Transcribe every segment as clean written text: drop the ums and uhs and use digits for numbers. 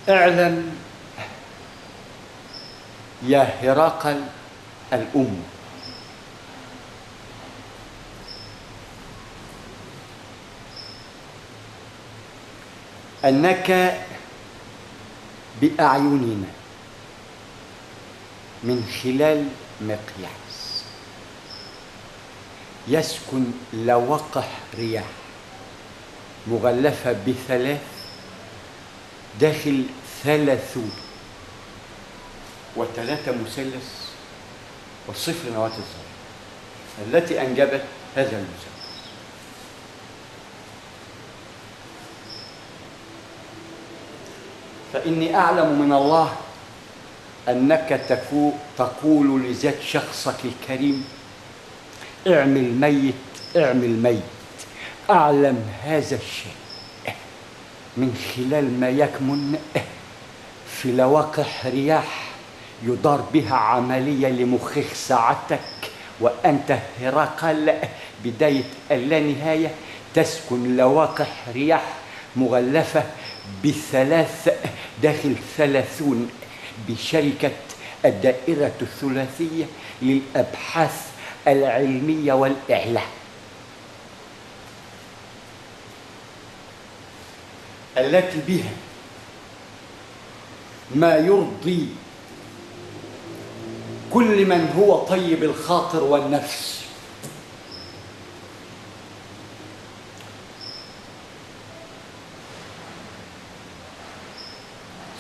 اعلم يا هرقل الأم أنك بأعيننا من خلال مقياس يسكن لوقح رياح مغلفة بثلاث داخل 30 و3 مثلث والصفر نواة الذرة التي أنجبت هذا المثلث. فإني أعلم من الله أنك تقول لذات شخصك الكريم اعمل ميت اعمل ميت. أعلم هذا الشيء من خلال ما يكمن في لواقح رياح يدار بها عملية لمخك سعادتك، وأنت هرقل بداية اللانهاية تسكن لواقح رياح مغلفة بثلاث داخل 30 بشركة الدائرة الثلاثية للأبحاث العلمية والإعلام، التي بها ما يرضي كل من هو طيب الخاطر والنفس.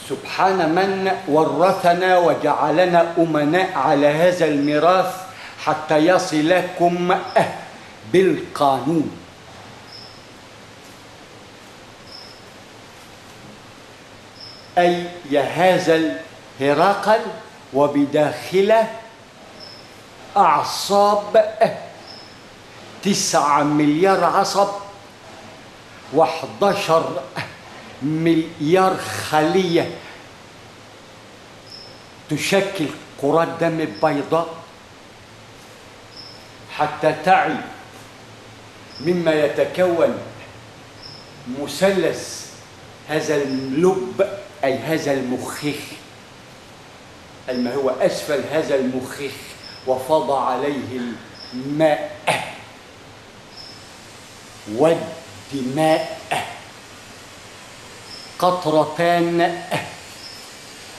سبحان من ورثنا وجعلنا أمناء على هذا الميراث حتى يصلكم بالقانون. أي يا هذا الهرقل وبداخله أعصاب 9 مليار عصب و11 مليار خلية تشكل كرات دم بيضاء، حتى تعي مما يتكون مثلث هذا اللب أي هذا المخيخ، أي ما هو أسفل هذا المخيخ وفاض عليه الماء والدماء قطرتان،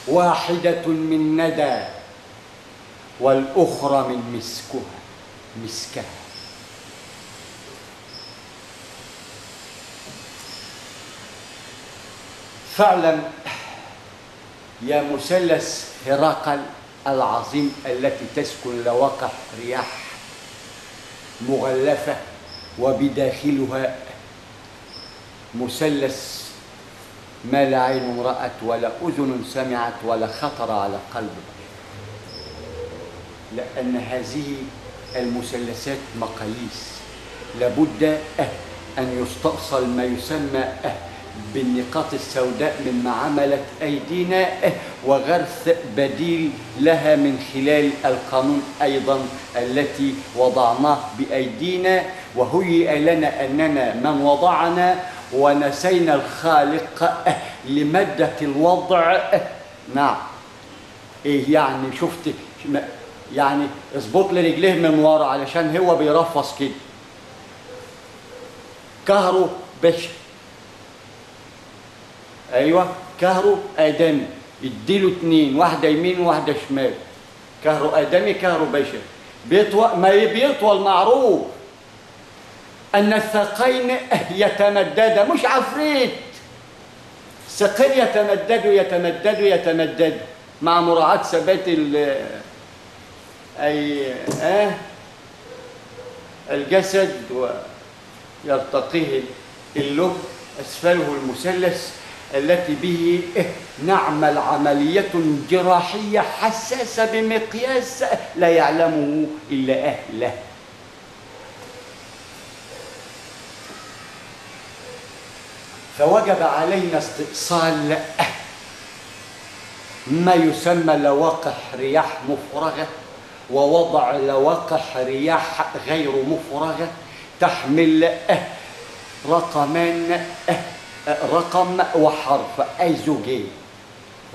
واحدة من ندى والأخرى من مسكها. فاعلم يا مثلث هرقل العظيم التي تسكن لواقح رياح مغلفة وبداخلها مثلث ما لا عين رأت ولا أذن سمعت ولا خطر على قلب بشر، لأن هذه المثلثات مقاييس لابد أن يستأصل ما يسمى بالنقاط السوداء مما عملت أيدينا وغرس بديل لها من خلال القانون أيضا التي وضعناه بأيدينا، وهيئ لنا أننا من وضعنا ونسينا الخالق لمادة الوضع. نعم إيه يعني؟ شفت يعني اظبط لي رجليه من ورا علشان هو بيرفص كده. كهرو باشا، ايوه كهرو ادمي، اديله 2 واحده يمين وواحده شمال. كهرو ادمي كهرو باشا بيطول ما بيطول، معروف ان الساقين يتمددا، مش عفريت، الساقين يتمدد مع مراعاة ثبات الجسد ويرتقيه اللب أسفله المثلث التي به نعمل عملية جراحية حساسة بمقياس لا يعلمه إلا أهله. فوجب علينا استئصال ما يسمى لواقح رياح مفرغة ووضع لواقح رياح غير مفرغة تحمل رقمان، رقم وحرف أي زوجين،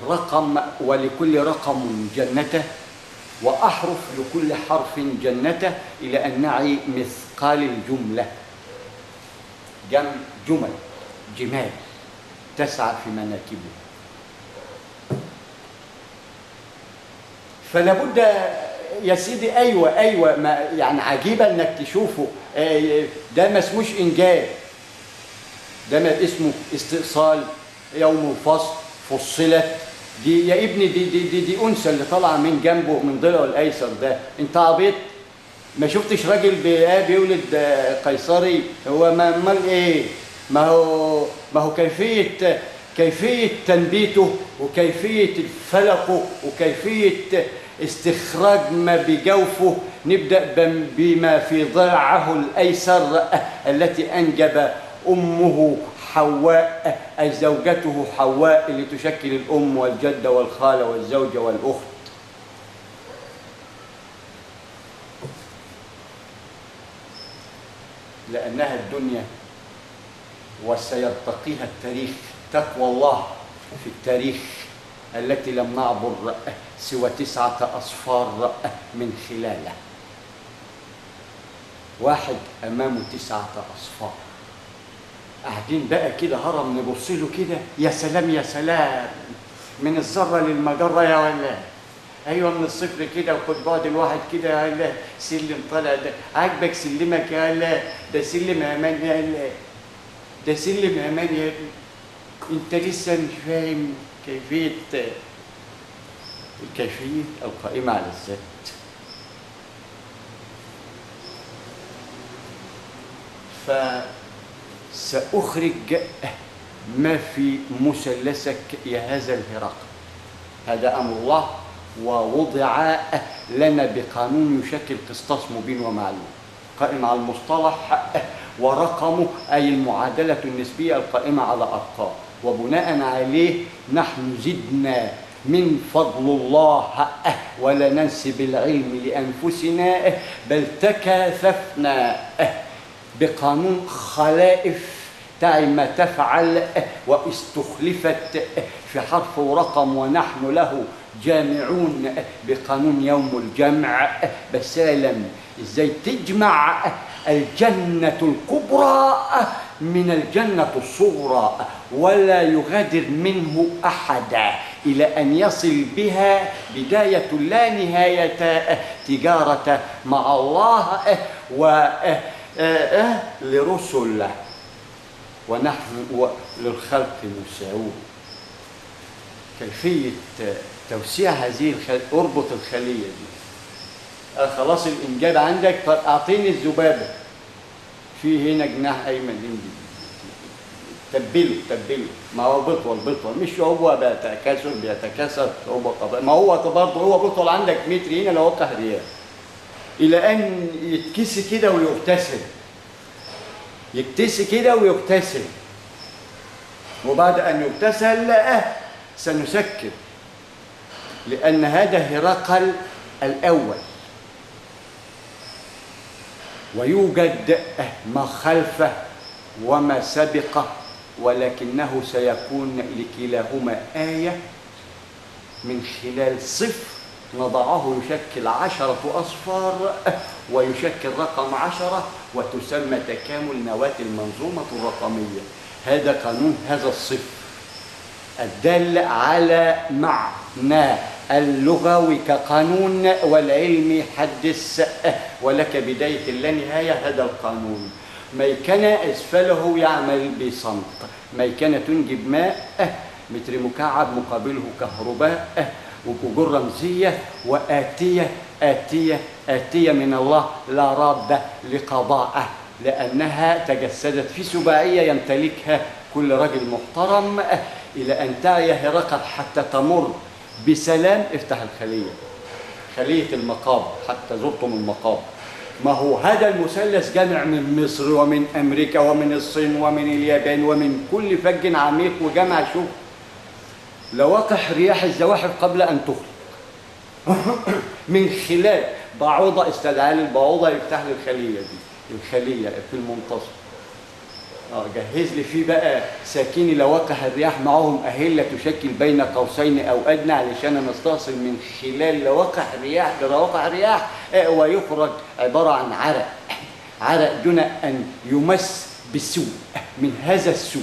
رقم ولكل رقم جنته، وأحرف لكل حرف جنته، إلى أن نعي مثقال الجملة. جمل جمال تسعى في مناكبه. فلا بد يا سيدي، ايوه ما يعني عجيبه انك تشوفه. ده ما اسموش انجاب، ده ما اسمه استئصال. يوم الفصل فصلت، دي يا ابني دي انثى اللي طالعه من جنبه من ضلعه الايسر. ده انت عبيط؟ ما شفتش راجل بيولد قيصري؟ هو ما امال ايه؟ ما هو كيفيه تنبيته، وكيفيه فلقه، وكيفيه استخراج ما بجوفه. نبدأ بما في ضلعه الأيسر التي أنجب أمه حواء، أي زوجته حواء، اللي تشكل الأم والجدة والخالة والزوجة والأخت. لأنها الدنيا وسيرتقيها التاريخ، تقوى الله في التاريخ التي لم نعبر سوى 9 أصفار من خلاله. واحد أمامه 9 أصفار، قاعدين بقى كده هرم نبص له كده، يا سلام يا سلام، من الذرة للمجرة يا ولا. أيوة من الصفر كده، وخد بعد الواحد كده يا ولا، سلم طالع ده عاجبك سلمك يا ولا، ده سلم أمان يا ولا، ده سلم أمان يا ابني. أنت لسه مش فاهم الكيفية القائمة على الذات. فسأخرج ما في مثلثك يا هذا الهرقل. هذا أمر الله، ووضع لنا بقانون يشكل قسطاس مبين ومعلوم قائم على المصطلح، ورقمه أي المعادلة النسبية القائمة على أرقام، وبناء عليه نحن زدنا من فضل الله، ولا ننسب العلم لأنفسنا، بل تكاثفنا بقانون خلائف تعي ما تفعل، واستخلفت في حرف ورقم، ونحن له جامعون بقانون يوم الجمع. بس اعلم ازاي تجمع الجنة الكبرى من الجنة الصغرى، ولا يغادر منه أحدا، إلى أن يصل بها بداية لا نهاية تجارة مع الله لرسل، ونحن للخلق مساوون. كيفية توسيع هذه اربط الخلية دي. خلاص الإنجاب عندك، أعطيني الذبابة، في هنا جناح أيمن، تبله. ما هو بطول، مش هو بيتكاثر هو طبعا، ما هو برضه هو بطول عندك متر هنا لو وقع ريال، إلى أن يتكسي كده ويغتسل، وبعد أن يغتسل سنسكر، لأن هذا هرقل الأول، ويوجد ما خلفه وما سبقه، ولكنه سيكون لكلاهما آية من خلال صفر نضعه يشكل 10 أصفار، ويشكل رقم 10، وتسمى تكامل نواة المنظومة الرقمية. هذا قانون هذا الصفر الدال على معنى اللغوي كقانون، والعلم حدث ولك بداية اللانهاية. هذا القانون ميكنة أسفله يعمل بصمت، ميكنة تنجب ماء، متر مكعب مقابله كهرباء، وجر رمزية، وآتية من الله لا راد لقضاءه، لأنها تجسدت في سباعية يمتلكها كل رجل محترم، إلى أن تعي هرقل حتى تمر بسلام. افتح الخلية، خلية المقابر، حتى زرتم المقابر. ما هو هذا المثلث جامع من مصر ومن أمريكا ومن الصين ومن اليابان ومن كل فج عميق، وجمع شوف لواقح رياح الزواحف قبل أن تخلق من خلال بعوضة استدعاء البعوضة يفتح لي الخلية دي، الخلية في المنتصف. جهز لي فيه بقى ساكني لواقح الرياح معهم أهلة تشكل بين قوسين أو أدنى، علشان نستأصل من خلال لواقح الرياح برواقح الرياح ويخرج عبارة عن عرق دون أن يمس بالسوء من هذا السوء،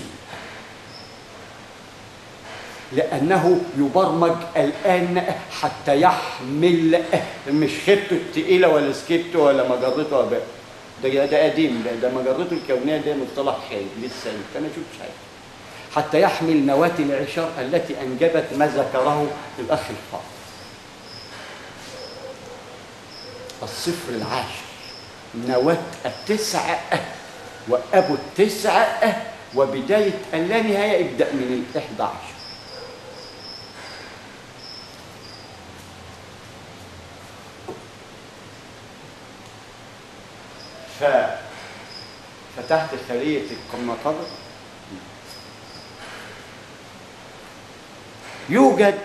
لأنه يبرمج الآن حتى يحمل مش خيبته التقيلة ولا سكيبته ولا مجرته وبقى. ده قديم، ده مجرته الكونية، ده مصطلح خايب لسه أنا شفتش حاجة. حتى يحمل نواة العشار التي أنجبت ما ذكره الأخ الفاضل. الصفر العاشر نواة التسعة وأبو التسعة وبداية اللانهاية ابدأ من 11. ففتحت خلية المقابر، يوجد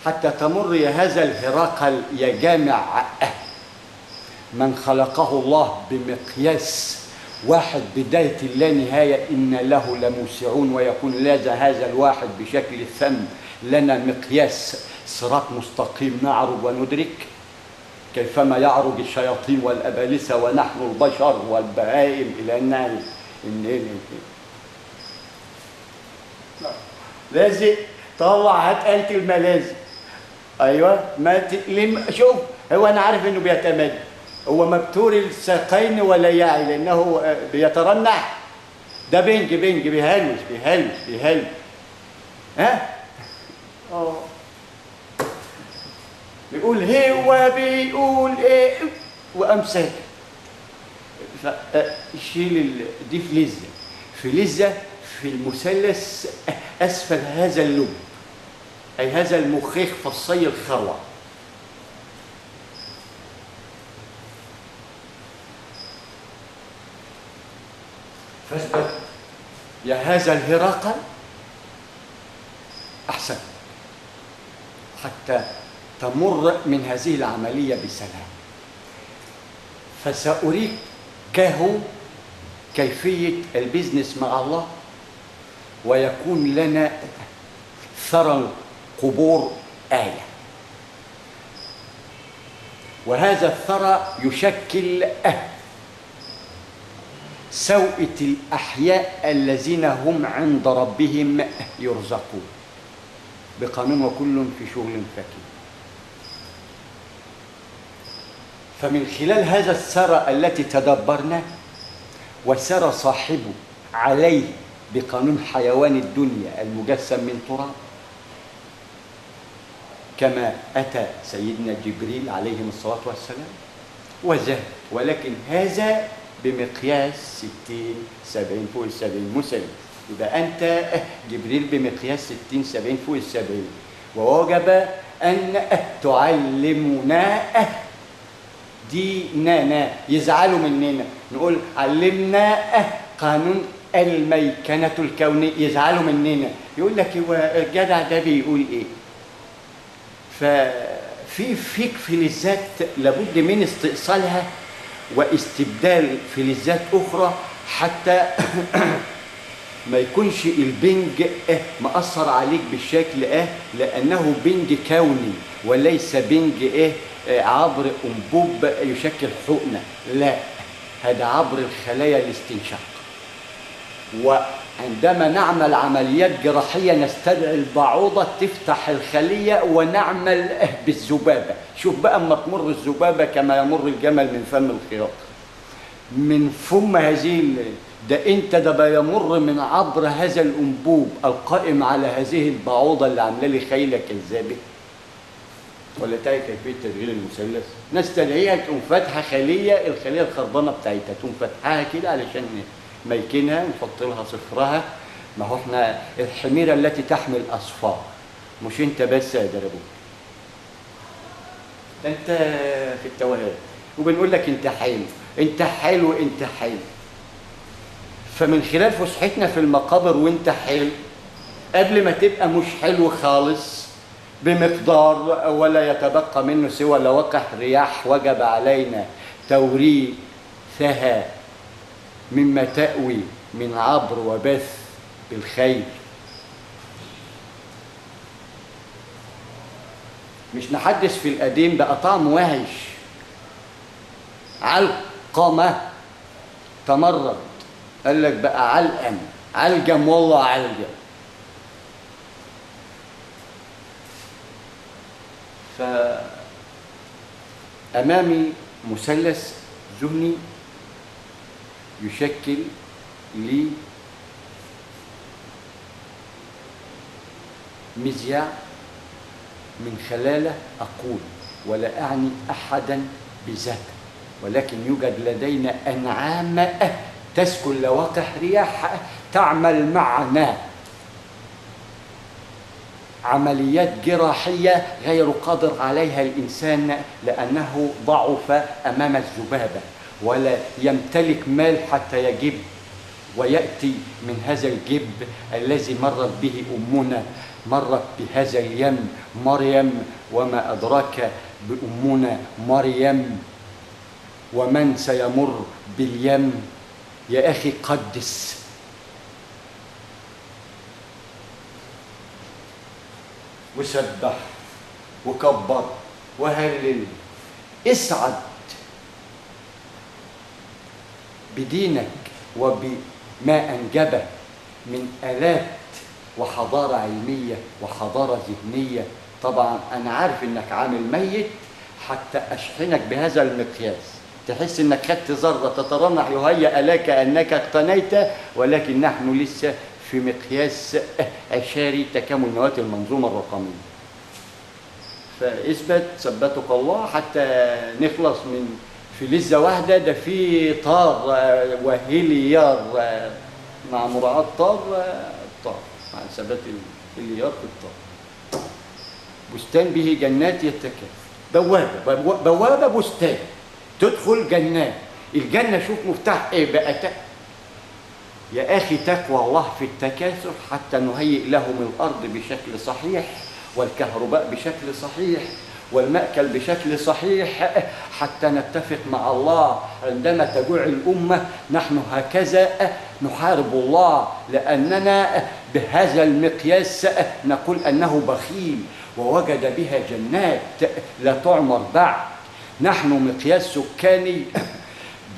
حتى تمر يا هذا الهرقل يا جامع من خلقه الله بمقياس واحد بداية اللانهاية إن له لموسعون، ويكون لذا هذا الواحد بشكل الثم لنا مقياس صراط مستقيم نعرج وندرك كيفما يعرج الشياطين والأبالسة ونحن البشر والبهائم إلى أن نعرف لازق طلع هات آلة الملازم. أيوه ما تقلم. شوف هو أنا عارف إنه بيتمد، هو مبتور الساقين ولا يعي لأنه بيترنح. ده بنج بيهلوس ها؟ بيقول هو بيقول ايه وامسك. شيل دي فلزة في المثلث اسفل هذا اللب، اي هذا المخيخ فصي الخروع. فاثبت يا هذا الهرقل احسن حتى تمر من هذه العملية بسلام. فسأريكه كيفية البيزنس مع الله، ويكون لنا ثرى القبور آية، وهذا الثرى يشكل سوءة الأحياء الذين هم عند ربهم يرزقون بقانون وكل في شغل فكين. فمن خلال هذا الثرى التي تدبرنا وسرى صاحبه عليه بقانون حيوان الدنيا المجسم من تراب، كما أتى سيدنا جبريل عليه الصلاة والسلام وزاد، ولكن هذا بمقياس 60-70 فوق 70 مسلم. يبقى أنت جبريل بمقياس 60-70 فوق 70، ووجب أن تعلمنا ديننا. يزعلوا مننا نقول علمنا قانون الميكنة الكونية، يزعلوا مننا يقول لك هو الجدع ده بيقول ايه. ففي فلزات لابد من استئصالها واستبدال فلزات اخرى حتى ما يكونش البنج مأثر عليك بالشكل لأنه بنج كوني وليس بنج عبر أنبوب يشكل حقنة، لا، هذا عبر الخلايا الاستنشاق. وعندما نعمل عمليات جراحية نستدعي البعوضة تفتح الخلية ونعمل بالذبابة. شوف بقى اما تمر الذبابة كما يمر الجمل من فم الخياط، من فم هذه ده انت ده بيمر من عبر هذا الانبوب القائم على هذه البعوضة اللي عامله لي خيلة كذابة. ولا تعي كيفية تشغيل المثلث، نستدعيها تقوم فاتحة الخلية الخربانة بتاعتها، تقوم فاتحاها كده علشان ميكنها نحط لها صفرها. ما هو احنا الحميرة التي تحمل أصفار، مش انت بس يا دربوك، انت في التوهان، وبنقول لك انت حلو انت حلو انت حلو. فمن خلال فسحتنا في المقابر وانت حلو، قبل ما تبقى مش حلو خالص بمقدار ولا يتبقى منه سوى لوقح رياح، وجب علينا توريثها مما تأوي من عبر وبث بالخير. مش نحدث في القديم بقى طعم وحش. علقمة تمرد، قال لك بقى علقم، علجم والله علجم. فأمامي مثلث ذهني يشكل لي مذياع من خلاله أقول ولا أعني أحدا بذاته، ولكن يوجد لدينا أنعام تسكن لواقح رياح تعمل معنا عمليات جراحية غير قادر عليها الإنسان لأنه ضعف أمام الذبابة ولا يمتلك مال حتى يجب، ويأتي من هذا الجب الذي مرت به أمنا، مرت بهذا اليم مريم، وما أدراك بأمنا مريم، ومن سيمر باليم يا أخي قدس. وسبح وكبر وهلل، اسعد بدينك وبما أنجبه من آلات وحضارة علمية وحضارة ذهنية. طبعا أنا عارف إنك عامل ميت حتى أشحنك بهذا المقياس، تحس إنك خدت ذرة تترنح يهيأ لك أنك اقتنيت، ولكن نحن لسه في مقياس عشاري تكامل نواة المنظومة الرقمية. فاثبت ثبتك الله حتى نخلص من في لذة واحدة. ده في طار وهيليار مع مراعاة طار مع ثبات الهيليار في الطار. بستان به جنات يتكاثر، بوابة بستان تدخل جنات. الجنة شوف مفتاح ايه بقى؟ يا أخي تقوى الله في التكاثر حتى نهيئ لهم الأرض بشكل صحيح، والكهرباء بشكل صحيح، والمأكل بشكل صحيح، حتى نتفق مع الله عندما تجوع الأمة. نحن هكذا نحارب الله، لأننا بهذا المقياس نقول أنه بخيل ووجد بها جنات لا تعمر بعد. نحن مقياس سكاني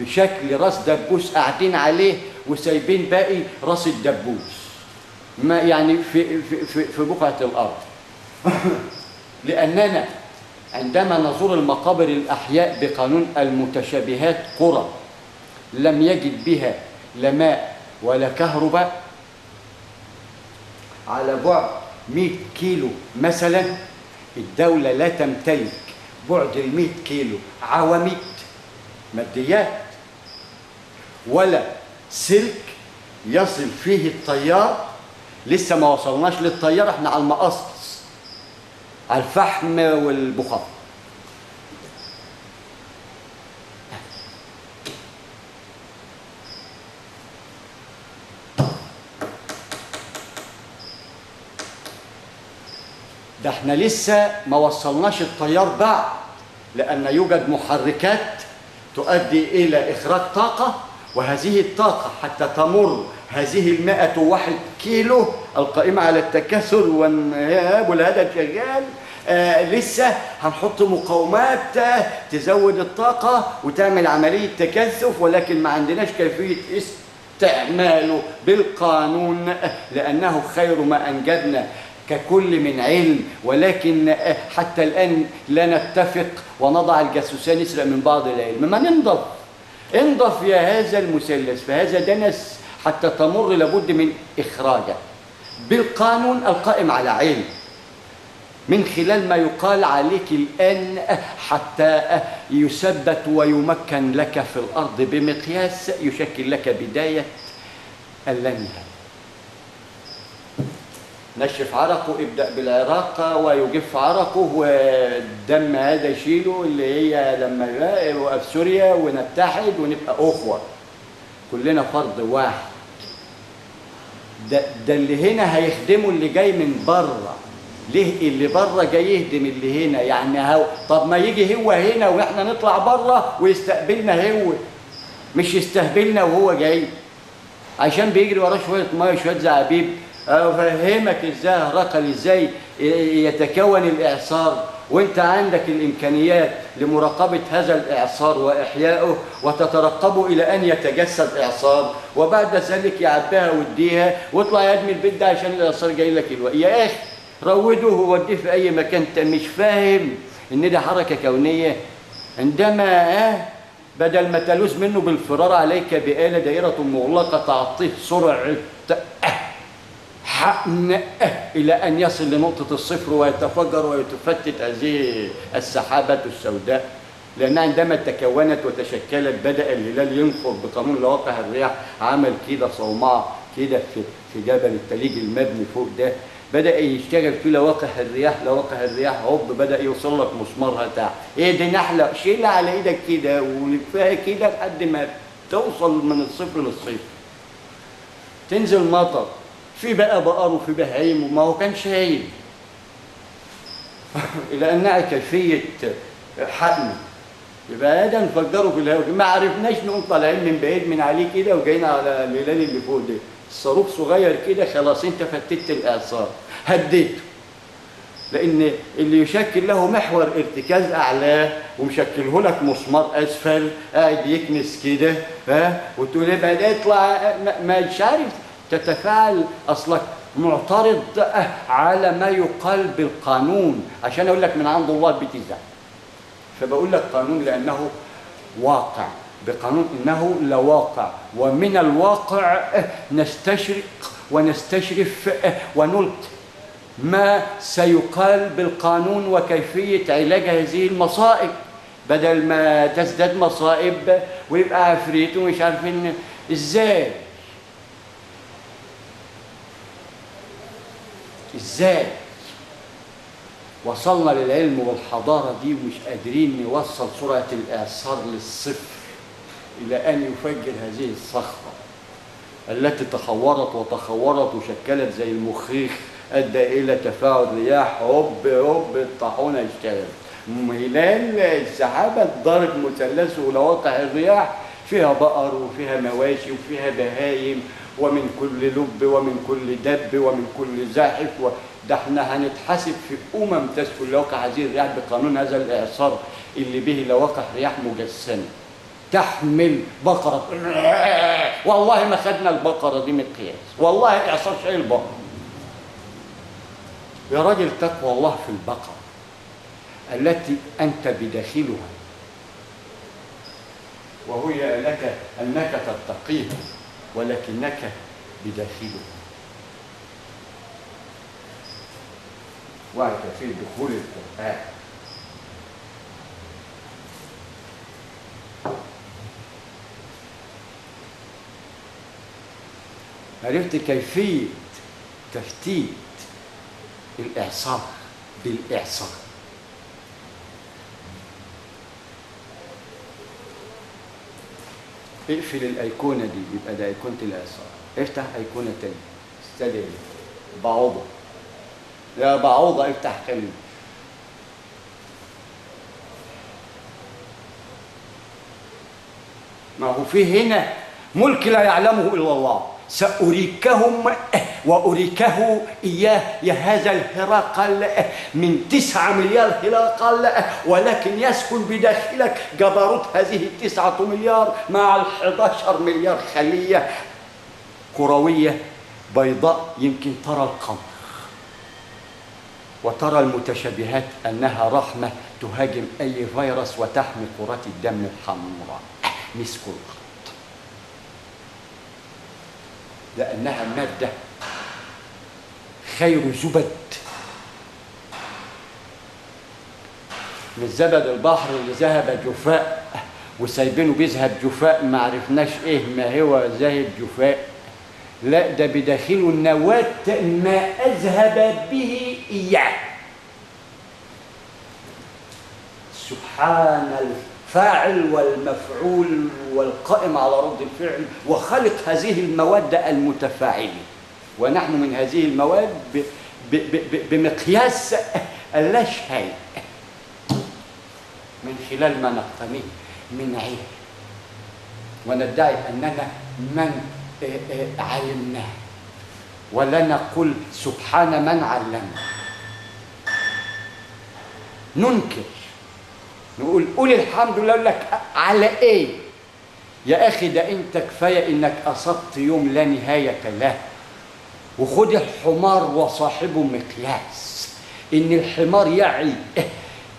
بشكل راس دبوس قاعدين عليه وسايبين باقي راس الدبوس ما يعني في بقعة الأرض. لأننا عندما نزور المقابر الأحياء بقانون المتشابهات قرى لم يجد بها لا ماء ولا كهرباء على بعد 100 كيلو مثلا، الدولة لا تمتلك بعد 100 كيلو عواميد ماديات ولا سلك يصل فيه الطيار. لسه ما وصلناش للطيار، احنا على المقص، على الفحم والبخار. ده احنا لسه ما وصلناش الطيار بعد، لأن يوجد محركات تؤدي إلى إخراج طاقة، وهذه الطاقة حتى تمر هذه 101 كيلو القائمة على التكاثر والانهياب والهدف شغال، لسه هنحط مقاومات تزود الطاقة وتعمل عملية تكثف، ولكن ما عندناش كيفية استعماله بالقانون، لأنه خير ما أنجبنا ككل من علم. ولكن حتى الآن لا نتفق ونضع الجاسوسان يسرق من بعض العلم. ما انضف يا هذا المثلث، فهذا دنس حتى تمر لابد من إخراجه بالقانون القائم على علم، من خلال ما يقال عليك الآن، حتى يثبت ويمكن لك في الأرض بمقياس يشكل لك بداية اللانهاية. نشف عرقه، ابدأ بالعراق ويجف عرقه، والدم هذا يشيله اللي هي لما يبقى في سوريا ونتحد ونبقى أخوة كلنا فرد واحد. ده اللي هنا هيخدمه اللي جاي من بره. ليه اللي بره جاي يهدم اللي هنا؟ يعني طب ما يجي هو هنا واحنا نطلع بره ويستقبلنا، هو مش يستهبلنا وهو جاي. عشان بيجري وراه شويه ميه شويه زعابيب. افهمك ازاي هرقل ازاي يتكون الاعصار، وانت عندك الامكانيات لمراقبه هذا الاعصار واحيائه، وتترقبه الى ان يتجسد اعصار، وبعد ذلك يعبيها ويديها واطلع يا ابني البيت ده عشان الاعصار جاي لك الوقت. يا اخي روده ووديه في اي مكان. انت مش فاهم ان ده حركه كونيه؟ عندما بدل ما تلوذ منه بالفرار عليك بآلة دائرة مغلقة تعطيه سرعة حقن إلى أن يصل لنقطة الصفر ويتفجر ويتفتت هذه السحابة السوداء. لأنها عندما تكونت وتشكلت بدأ الهلال ينفر بقانون لواقع الرياح. عمل كده صومعة كده في جبل التليج المبني فوق ده، بدأ يشتغل في لواقع الرياح. لواقع الرياح هوب بدأ يوصل لك مسمارها تحت. ايه دي نحلة، شيلها على ايدك كده ولفها كده لحد ما توصل من الصفر للصفر. تنزل مطر، في بقى بقر وفي بهايم، وما هو كان شايل الى انها كيفية حقن. يبقى ده نفجره في الهواء، ما عرفناش نقوم طالعين من بعيد من عليه كده وجايين على الهلال اللي فوق ده. الصاروخ صغير كده خلاص انت فتت الاعصار هديته، لان اللي يشكل له محور ارتكاز اعلاه ومشكله لك مسمار اسفل قاعد يكنس كده وتقول ابعد اطلع، مش عارف تتفاعل. اصلك معترض على ما يقال بالقانون. عشان اقول لك من عند الله بتزعل، فبقول لك قانون لانه واقع، بقانون انه لواقع، ومن الواقع نستشرق ونستشرف ونلقي ما سيقال بالقانون وكيفية علاج هذه المصائب، بدل ما تزداد مصائب ويبقى عفريت ومش عارفين ازاي. ازاي وصلنا للعلم والحضارة دي ومش قادرين نوصل سرعة الإعصار للصفر إلى أن يفجر هذه الصخرة التي تخورت وتخورت وشكلت زي المخيخ، أدى إلى تفاعل رياح. هوب هوب الطاحونة اشتغلت. هلال السحابة ضرب مثلث ولواقع الرياح فيها بقر وفيها مواشي وفيها بهايم ومن كل لب ومن كل دب ومن كل زاحف. ده احنا هنتحاسب في تسكن لواقع هذه الرياح بقانون هذا الإعصار اللي به لواقع رياح مجسمة تحمل بقرة. والله ما خدنا البقرة دي مقياس، والله إعصار شايل بقرة. يا راجل تقوى الله في البقرة التي أنت بداخلها، وهي لك أنك تتقيها ولكنك بداخلها. وعك في دخول القرآن. عرفت كيفية تفتيت الإعصار بالإعصار. اقفل الأيقونة دي يبقى ده أيقونة الإعصار. افتح أيقونة تاني استدعي بعوضة. يا بعوضة افتح كلمة. ما هو في هنا ملك لا يعلمه إلا الله. سأريكهم وأريكه إياه يا هذا الهرقل من 9 مليار هرقل، ولكن يسكن بداخلك جبروت هذه 9 مليار مع 11 مليار خلية كروية بيضاء. يمكن ترى القمر وترى المتشابهات أنها رحمة تهاجم أي فيروس وتحمي كرات الدم الحمراء مسك الأرض، لأنها مادة خير زبد من زبد البحر اللي ذهب جفاء وسايبينه بيذهب جفاء ما عرفناش ايه ما هو ذاهب جفاء. لا ده بداخله النواة ما أذهب به إياه. سبحان الفاعل والمفعول والقائم على رد الفعل وخلق هذه المواد المتفاعلة، ونحن من هذه المواد بمقياس اللا شيء من خلال ما نقتنيه من عين، وندعي أننا من علمناه، ولا نقول سبحان من علمنا. ننكر، نقول قول الحمد لله. يقول لك على ايه يا اخي؟ ده انت كفايه انك اصبت يوم لا نهايه له. وخد الحمار وصاحبه مقياس، ان الحمار يعي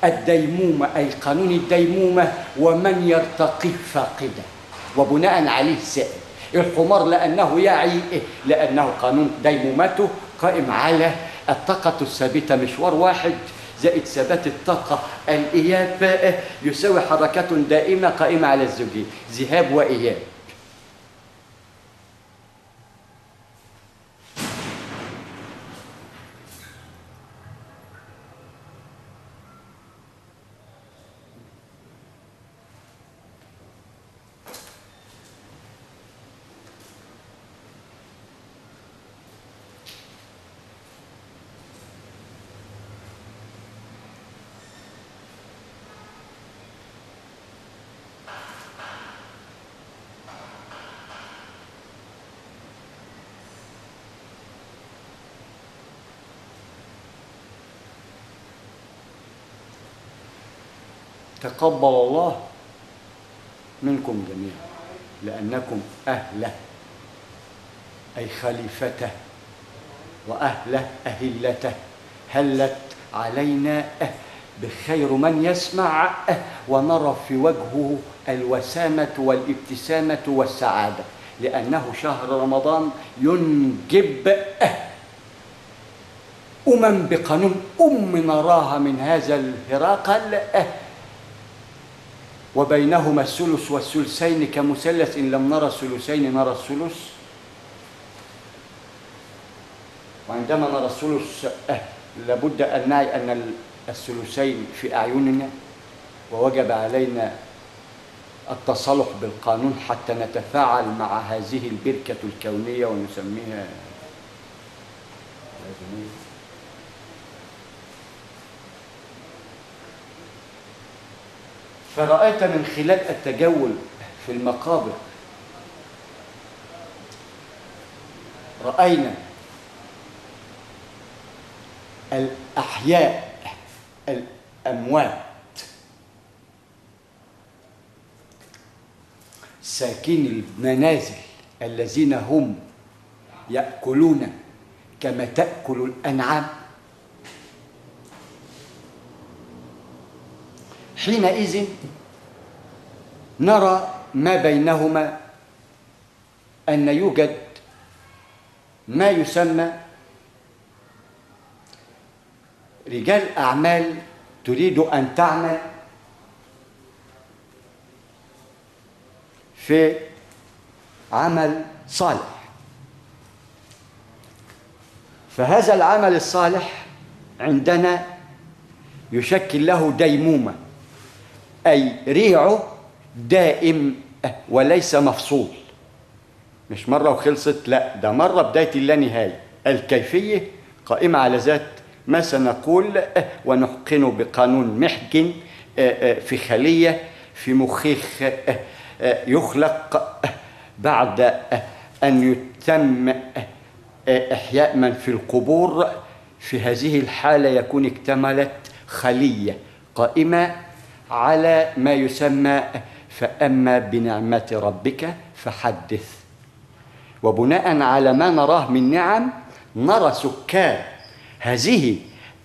الديمومه، اي قانون الديمومه، ومن يرتقي فاقده، وبناء عليه سائل. الحمار لانه يعي، لانه قانون ديمومته قائم على الطاقه الثابته، مشوار واحد زائد ثبات الطاقة الإياب يساوي حركات دائمة قائمة على الزوجين، ذهاب وإياب. تقبل الله منكم جميعا لأنكم أهله، أي خليفته، وأهله أهلته. هلت علينا بخير من يسمع، ونرى في وجهه الوسامة والابتسامة والسعادة، لأنه شهر رمضان ينجب بقانون نراها من هذا الهراقل، وبينهما الثلث والثلثين كمثلث، إن لم نرى الثلثين نرى الثلث. وعندما نرى الثلث لابد أن نعي أن الثلثين في أعيننا، ووجب علينا التصالح بالقانون حتى نتفاعل مع هذه البركة الكونية ونسميها فرأيت من خلال التجول في المقابر، رأينا الأحياء الأموات ساكين المنازل الذين هم يأكلون كما تأكل الأنعام. حينئذ نرى ما بينهما أن يوجد ما يسمى رجال أعمال تريد أن تعمل في عمل صالح، فهذا العمل الصالح عندنا يشكل له ديمومة، أي ريعه دائم وليس مفصول، مش مرة وخلصت، لا ده مرة بداية اللانهاية. الكيفية قائمة على ذات ما سنقول ونحقن بقانون محكن في خلية في مخيخ يخلق بعد أن يتم إحياء من في القبور. في هذه الحالة يكون اكتملت خلية قائمة على ما يسمى فأما بنعمة ربك فحدث. وبناء على ما نراه من نعم نرى سكان هذه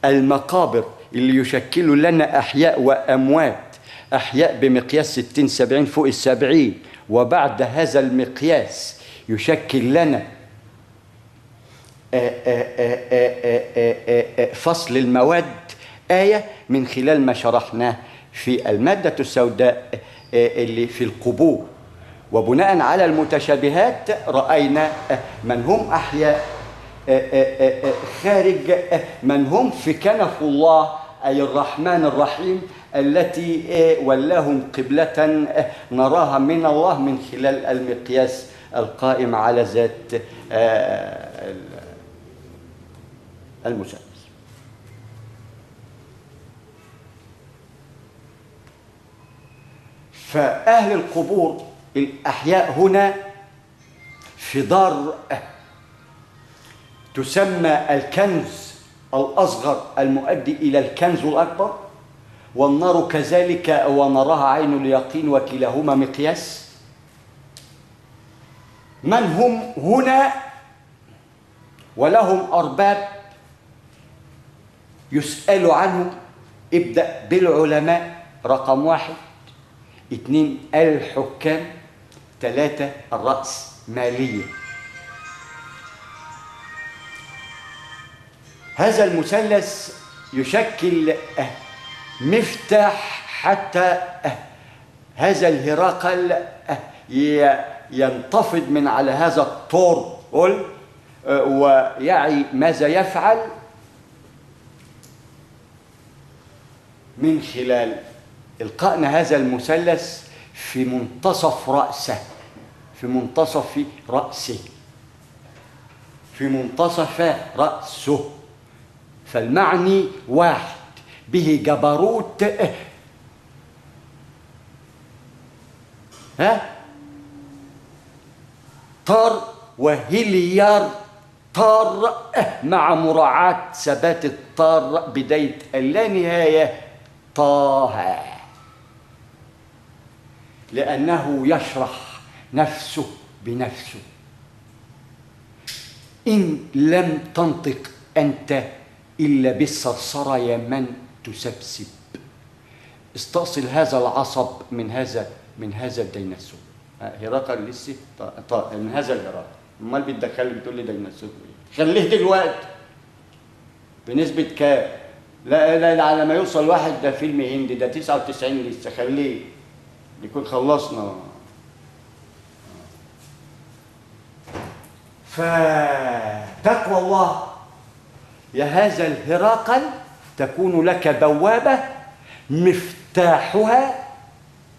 المقابر اللي يشكلوا لنا أحياء وأموات، أحياء بمقياس 60-70 فوق 70، وبعد هذا المقياس يشكل لنا فصل المواد آية من خلال ما شرحناه في المادة السوداء اللي في القبور. وبناء على المتشابهات رأينا من هم أحياء خارج من هم في كنف الله، أي الرحمن الرحيم التي ولاهم قبلة نراها من الله من خلال المقياس القائم على ذات المثلث. فأهل القبور الأحياء هنا في دار تسمى الكنز الأصغر المؤدي إلى الكنز الأكبر، والنار كذلك ونراها عين اليقين وكلاهما مقياس. من هم هنا ولهم أرباب يسأل عنهم. ابدأ بالعلماء رقم 1، 2 الحكام، 3 الرأسمالية. هذا المثلث يشكل مفتاح حتى هذا الهرقل ينتفض من على هذا الطور ويعي ماذا يفعل من خلال إلقائنا هذا المثلث في منتصف رأسه، في منتصف رأسه، في منتصف رأسه. فالمعني واحد، به جبروت طار وهليار طار، مع مراعاة ثبات الطار بداية اللانهاية طه، لأنه يشرح نفسه بنفسه. إن لم تنطق أنت إلا بالصرصرة يا من تسبسب. استأصل هذا العصب من هذا الديناصور. هرقل لسه من هذا الهرقل. امال بتدخل بتقول لي ديناصور ايه؟ خليه دلوقتي بنسبة كام؟ لا على ما يوصل واحد ده فيلم هندي، ده 99 لسه، خليه نكون خلصنا. فتقوى الله يا هذا الهرقل تكون لك بوابة مفتاحها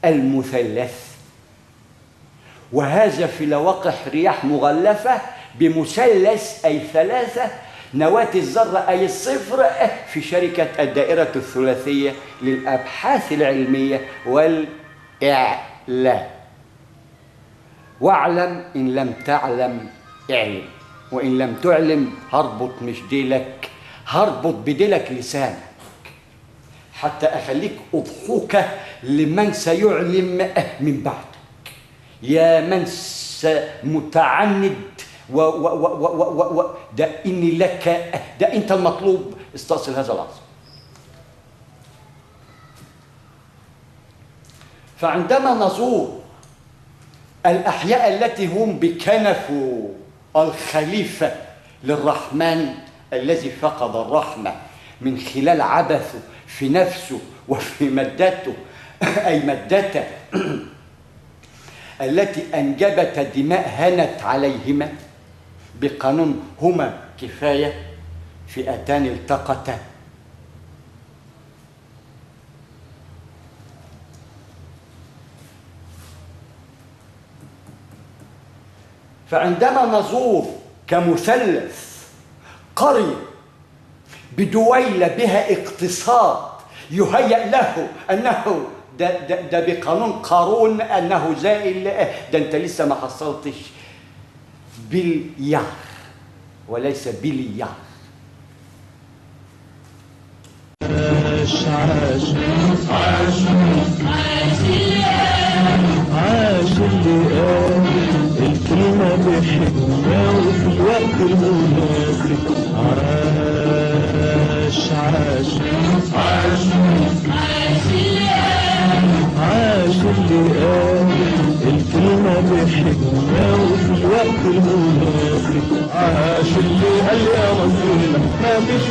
المثلث، وهذا في لواقح رياح مغلفة بمثلث أي 3 نواة الذرة أي الصفر في شركة الدائرة الثلاثية للأبحاث العلمية والإعلام. واعلم إن لم تعلم اعلم، وإن لم تعلم هربط مش ديلك، هربط بديلك لسانك حتى أخليك أضحوك لمن سيعلم من بعدك، يا من متعند ده إني لك، ده أنت المطلوب. استأصل هذا العصر. فعندما نزور الأحياء التي هم بكنف الخليفة للرحمن الذي فقد الرحمة من خلال عبثه في نفسه وفي مدته، أي مدته التي أنجبت دماء هنت عليهما بقانون هما كفاية، فئتان التقتا. فعندما نزور كمثلث قرية بدويلة بها اقتصاد يهيأ له أنه ده بقانون قارون أنه زائل، ده أنت لسه ما حصلتش باليار وليس باليار. عاش عاش عاش عاش اللي قال الكلمة بحكمة وفي الوقت المناسب. عاش عاش عاش عاش اللي قال الكلمة بحكمة وفي الوقت المناسب. عاش اللي قال يا مصرنا ما فيش